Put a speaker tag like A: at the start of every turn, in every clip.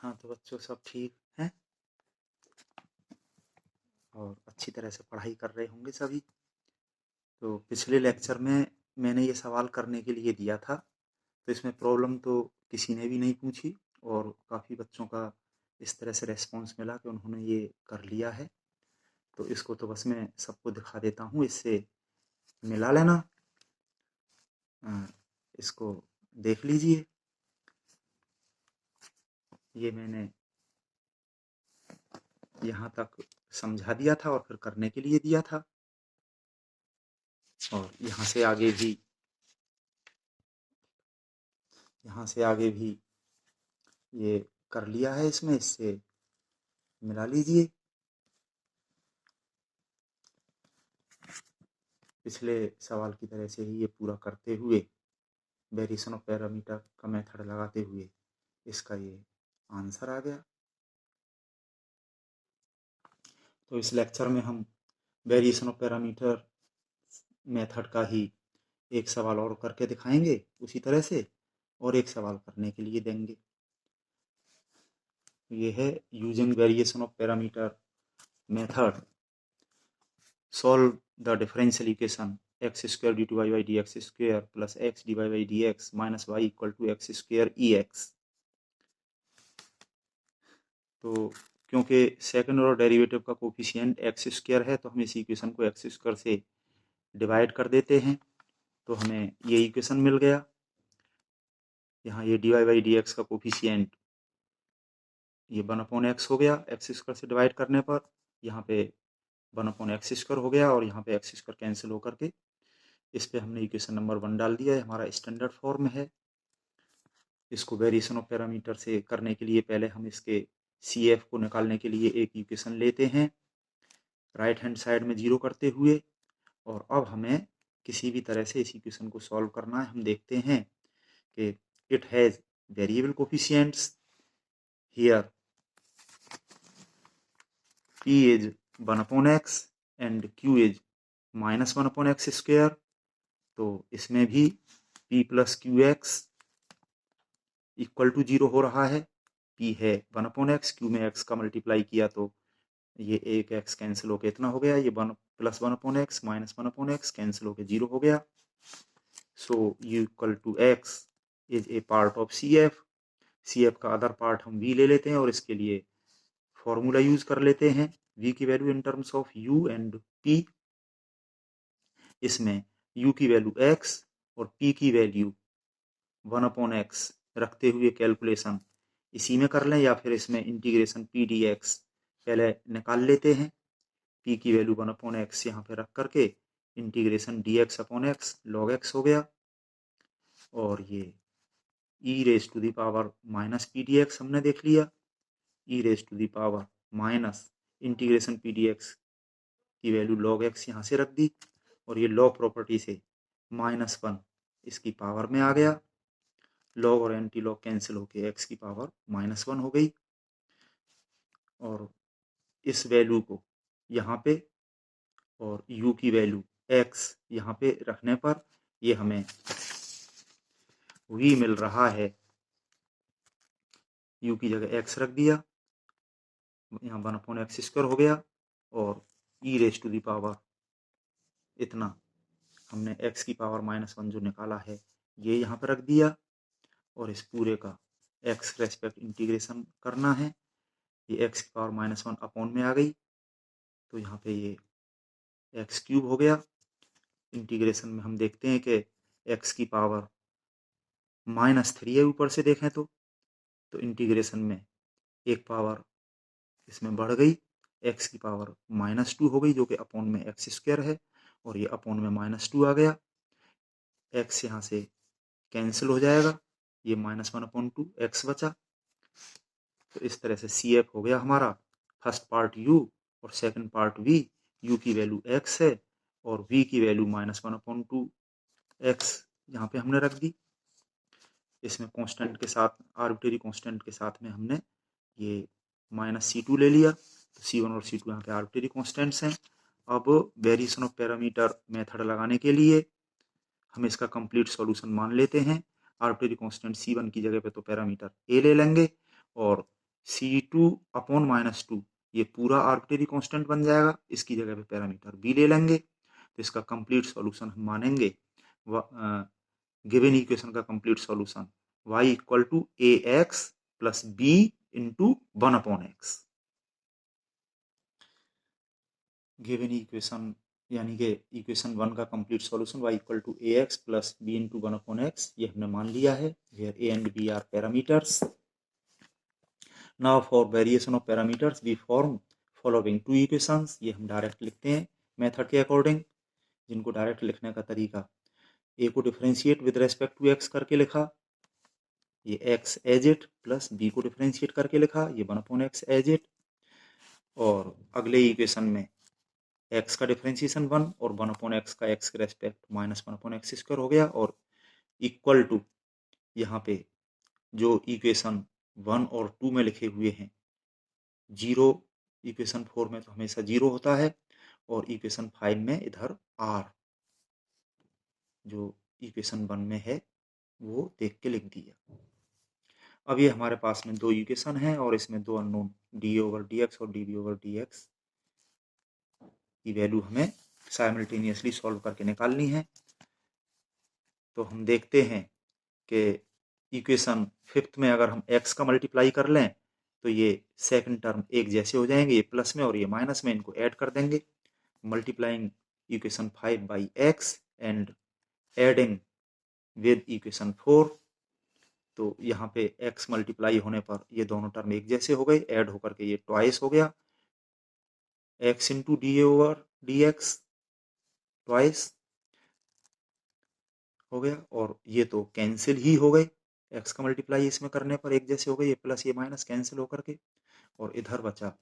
A: हाँ, तो बच्चों सब ठीक हैं और अच्छी तरह से पढ़ाई कर रहे होंगे सभी। तो पिछले लेक्चर में मैंने ये सवाल करने के लिए दिया था, तो इसमें प्रॉब्लम तो किसी ने भी नहीं पूछी और काफ़ी बच्चों का इस तरह से रिस्पॉन्स मिला कि उन्होंने ये कर लिया है। तो इसको तो बस मैं सबको दिखा देता हूँ, इससे मिला लेना। इसको देख लीजिए, ये मैंने यहाँ तक समझा दिया था और फिर करने के लिए दिया था, और यहाँ से आगे भी ये कर लिया है। इसमें इससे मिला लीजिए। पिछले सवाल की तरह से ही ये पूरा करते हुए, वेरिएशन ऑफ पैरामीटर का मेथड लगाते हुए इसका ये आंसर आ गया। तो इस लेक्चर में हम वेरिएशन ऑफ पैरामीटर मेथड का ही एक सवाल और करके दिखाएंगे उसी तरह से, और एक सवाल करने के लिए देंगे। ये है using variation of parameter method solve the differential equation x square dy by dx square plus x dy by dx minus y equal to x square ex। तो क्योंकि सेकंड ऑर्डर डेरिवेटिव का कोफिशिएंट एक्स स्क्वायर है, तो हम इस equation को x square से divide कर देते हैं, तो हमें ये इक्वेशन मिल गया। यहाँ ये D Y by D X का कोफिशिएंट ये 1/x हो गया एक्स स्क्वायर से डिवाइड करने पर। यहाँ पे 1/x स्क्वायर हो गया और यहाँ पे एक्स स्क्वायर कैंसिल होकर के इस पे हमने इक्वेशन नंबर 1 डाल दिया है। हमारा स्टैंडर्ड फॉर्म है। इसको वेरिएशन ऑफ पैरामीटर से करने के लिए पहले हम इसके सी एफ को निकालने के लिए एक इक्वेशन लेते हैं राइट हैंड साइड में 0 करते हुए, और अब हमें किसी भी तरह से इस इक्वेशन को सॉल्व करना है। हम देखते हैं कि it has variable coefficients here p is 1/x and q is -1/x square. तो इसमें भी p plus Q X equal to 0 हो रहा है। p है 1/x, q में x का मल्टीप्लाई किया तो ये एक x कैंसिल होके इतना हो गया, ये 1 plus 1/x minus 1/x cancel होके 0 हो गया। So u equal to x is a part of CF। CF का अदर पार्ट हम v ले लेते हैं और इसके लिए फॉर्मूला यूज कर लेते हैं v की value in terms of u and p। इसमें u की वैल्यू x और p की वैल्यू 1/x रखते हुए कैलकुलेशन इसी में कर लें, या फिर इसमें इंटीग्रेशन p dx पहले निकाल लेते हैं। p की वैल्यू 1/x यहाँ पे रख करके इंटीग्रेशन dx/x log x हो गया, और ये e raise to the power minus P D X हमने देख लिया। e raise to the power minus integration P D X की वैल्यू log x यहाँ से रख दी, और ये लॉग प्रॉपर्टी से -1 इसकी पावर में आ गया। लॉग और एंटी लॉग कैंसिल होके x की पावर -1 हो गई, और इस वैल्यू को यहाँ पे और u की वैल्यू x यहाँ पे रखने पर ये हमें v मिल रहा है। u की जगह x रख दिया, यहाँ 1/x स्क्वायर हो गया, और e raise to the power इतना हमने x की पावर -1 जो निकाला है ये यहाँ पर रख दिया, और इस पूरे का x रेस्पेक्ट इंटीग्रेशन करना है। ये x की पावर -1 अपॉन में आ गई, तो यहाँ पे ये एक्स क्यूब हो गया। इंटीग्रेशन में हम देखते हैं कि x की पावर -3 है ऊपर से देखें तो इंटीग्रेशन में एक पावर इसमें बढ़ गई, x की पावर -2 हो गई जो कि अपॉन में एक्स स्क्वायर है, और ये अपॉन में -2 आ गया। x यहाँ से कैंसिल हो जाएगा, ये -1/2 x बचा। तो इस तरह से CF हो गया हमारा फर्स्ट पार्ट u और सेकंड पार्ट v। u की वैल्यू x है और v की वैल्यू -1/2 x यहाँ पे हमने रख दी। इसमें कांस्टेंट के साथ, आर्बिट्रेरी कांस्टेंट के साथ में हमने ये -C2 ले लिया, तो C1 और C2 यहाँ पे आर्बिट्रेरी कांस्टेंट्स हैं। अब वेरिएशन ऑफ पैरामीटर मेथड लगाने के लिए हम इसका कंप्लीट सॉल्यूशन मान लेते हैं। आर्बिट्रेरी कांस्टेंट C1 की जगह पे तो पैरामीटर A ले लेंगे, और C2 अपॉन -2 ये पूरा आर्बिट्रेरी कांस्टेंट बन जाएगा। इसकी जगह पे पैरामीटर b ले लेंगे तो इसका कंप्लीट सॉल्यूशन हम मानेंगे गिवन इक्वेशन का complete solution y equal to ax plus b into 1/x। Given equation यानी कि इक्वेशन 1 का complete solution y equal to ax plus b into 1/x ये हमने मान लिया है। Where a and b are parameters. Now for variation of parameters we form following two equations. ये हम डायरेक्ट लिखते हैं मेथड के अकॉर्डिंग, जिनको डायरेक्ट लिखने का तरीका a को differentiate with respect to x करके लिखा, ये x as it, plus b को डिफरेंशिएट करके लिखा, ये 1/x एज इट। और अगले इक्वेशन में x का डिफरेंशिएशन 1 और 1/x का x के रेस्पेक्ट -1/x² हो गया। और इक्वल टू यहाँ पे जो इक्वेशन 1 और 2 में लिखे हुए हैं 0, इक्वेशन 4 में तो हमेशा 0 होता है, और इक्वेशन 5 में इधर r जो इक्वेशन 1 में है वो देख के लिख दिया। अब ये हमारे पास में दो इक्वेशन है और इसमें दो अननोन d/dx और dv/dx की वैल्यू हमें साइमल्टेनियसली सॉल्व करके निकालनी है। तो हम देखते हैं कि इक्वेशन 5 में अगर हम x का मल्टीप्लाई कर लें तो ये सेकंड टर्म एक जैसे हो जाएंगे, ये प्लस में और ये माइनस में, इनको ऐड कर देंगे। Multiplying equation 5 by x and adding with equation 4, तो यहाँ पे x मल्टीप्लाई होने पर ये दोनों टर्म एक जैसे हो गए, ऐड होकर के ये ट्वाइस हो गया, x इंटू d/dx ट्वाइस हो गया। और ये तो कैंसिल ही हो गए, x का मल्टीप्लाई इसमें करने पर एक जैसे हो गए, ये प्लस ये माइनस कैंसिल होकर के, और इधर बचा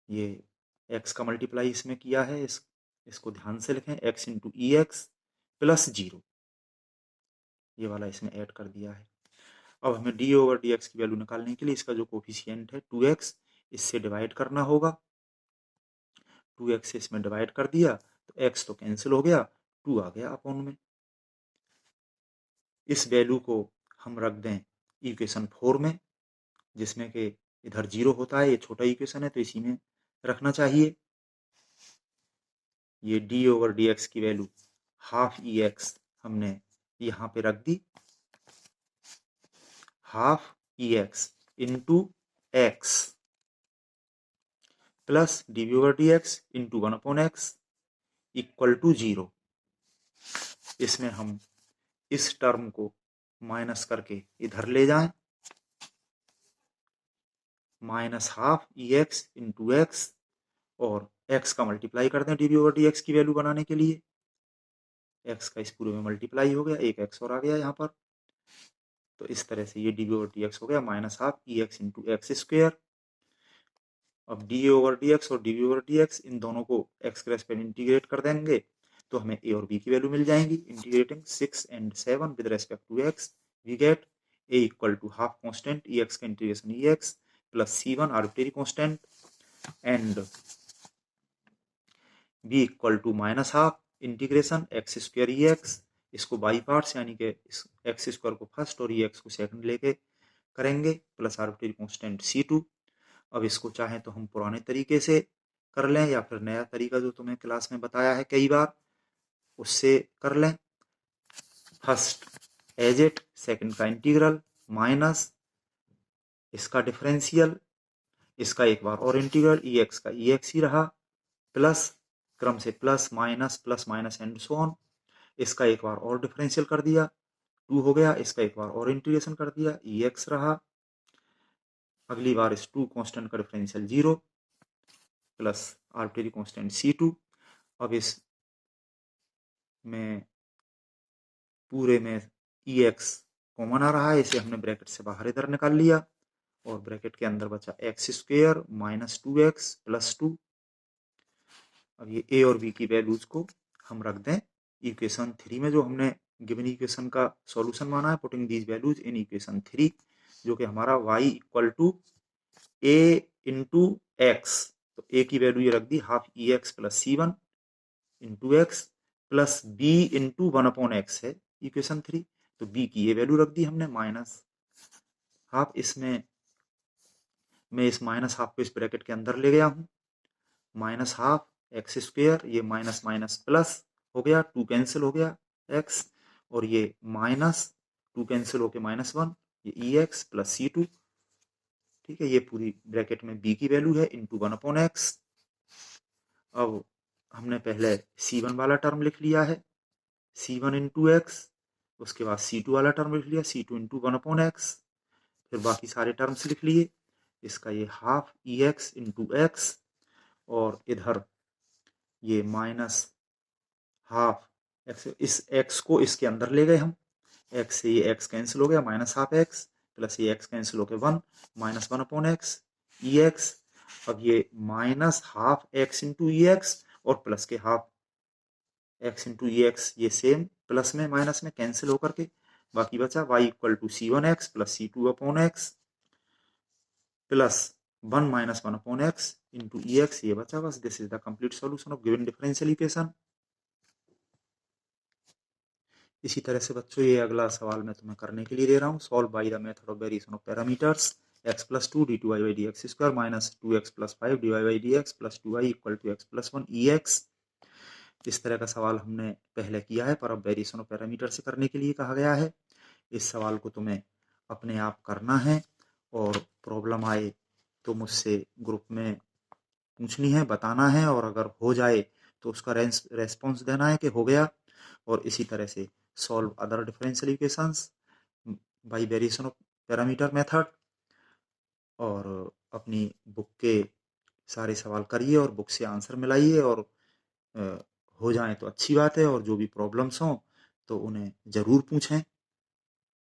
A: ये x का मल्टीप्लाई इसमें किया है, इसको ध्यान से लिखें, x इंटू EX प्लस 0 ये वाला इसमें ऐड कर दिया है। अब हमें d/dx की वैल्यू निकालने के लिए इसका जो कोफिशिएंट है 2x इससे डिवाइड करना होगा। 2x से इसमें डिवाइड कर दिया तो x तो कैंसिल हो गया, 2 आ गया अपॉन में। इस वैल्यू को हम रख दें इक्वेशन 4 में, जिसमें कि इधर 0 होता है, ये छोटा इक्वेशन है तो इसी में रखना चाहिए। ये d/dx की वैल्यू हाफ EX हमने यहाँ पे रख दी, half EX into x plus dv/dx into 1/x equal to 0। इसमें हम इस टर्म को माइनस करके इधर ले जाएं, minus half EX into x और x का मल्टीप्लाई कर दें dv/dx की वैल्यू बनाने के लिए। x का इस पूरे में मल्टीप्लाई हो गया, एक x और आ गया यहाँ पर, तो इस तरह से ये dv/dx हो गया minus half EX into x²। अब d/dx और dv/dx इन दोनों को x के रेस्पेक्ट इंटीग्रेट कर देंगे तो हमें a और b की वैल्यू मिल जाएंगी। Integrating 6 and 7 with respect to x we get a equal to half constant EX का integration EX plus C1 arbitrary constant and b equal to minus half integration x² EX, इसको by parts यानी कि x² को first और EX को second लेके करेंगे, plus arbitrary constant C2। अब इसको चाहें तो हम पुराने तरीके से कर लें या फिर नया तरीका जो तुम्हें क्लास में बताया है कई बार उससे कर लें। फर्स्ट एज इट, सेकंड का इंटीग्रल माइनस इसका डिफरेंशियल, इसका एक बार और इंटीग्रल EX का EX ही रहा, प्लस क्रम से plus minus and so on, इसका एक बार और डिफरेंशियल कर दिया 2 हो गया, इसका एक बार और इंटीग्रेशन कर दिया EX रहा, अगली बार इस 2 कांस्टेंट का differential 0 plus arbitrary constant C2। अब इस में पूरे में EX कॉमन आ रहा है, इसे हमने ब्रैकेट से बाहर इधर निकाल लिया और ब्रैकेट के अंदर बचा x² माइनस 2x प्लस 2। अब ये a और b की वैल्यूज को हम रख दें इक्वेशन 3 में, जो हमने गिवन इक्वेशन का सॉल्यूशन माना है, putting these values in equation 3, जो कि हमारा y equal to a into x, तो a की वैल्यू ये रख दी half EX plus C1 into x plus b into 1/x है इक्वेशन 3, तो b की ये वैल्यू रख दी हमने माइनस हाफ, इसमें मैं इस माइनस हाफ को इस ब्रैकेट के अंदर ले गया हूँ, माइनस हाफ एक्स स्क्वेयर, ये माइनस माइनस प्लस हो गया, 2 कैंसिल हो गया एक्स, और ये माइनस 2 कैंसिल होके -1, ये ई एक्स प्लस C2। ठीक है, ये पूरी ब्रैकेट में b की वैल्यू है इंटू 1/x। अब हमने पहले C1 वाला टर्म लिख लिया है, C1 इंटू एक्स, उसके बाद C2 वाला टर्म लिख लिया, C2 इंटू 1/x, फिर बाकी सारे टर्म्स लिख लिए। इसका ये हाफ ई एक्स इंटू एक्स, और इधर ये माइनस हाफ एक्स, इस एक्स को इसके अंदर ले गए हम, एक्स से ये एक्स कैंसिल हो गया, माइनस हाफ एक्स प्लस ये एक्स कैंसिल होकर 1, -1/x ई एक्स। अब ये minus half x into e x और प्लस के half x into e x, ये सेम प्लस में माइनस में कैंसिल होकर के बाकी बचा y equal to C1x plus C2/x plus 1 - 1/x into e x, ये बचा बस। This is the complete solution of given differential equation. इसी तरह से बच्चों ये अगला सवाल मैं तुम्हें करने के लिए दे रहा हूँ। Solve by the method of variation of parameters x + 2 d2y/dx² minus 2x + 5 dy/dx plus 2y equal to x + 1 ex। इस तरह का सवाल हमने पहले किया है, पर अब वेरिएशन ऑफ पैरामीटर से करने के लिए कहा गया है। इस सवाल को तुम्हें अपने आप करना है, और प्रॉब्लम आए तो मुझसे ग्रुप में पूछनी है, बताना है, और अगर हो जाए तो उसका रेस्पॉन्स देना है कि हो गया। और इसी तरह से solve other differential equations bye variation of parameter method, और अपनी बुक के सारे सवाल करिए और बुक से आंसर मिलाइए, और हो जाए तो अच्छी बात है, और जो भी प्रॉब्लम्स हों तो उन्हें ज़रूर पूछें।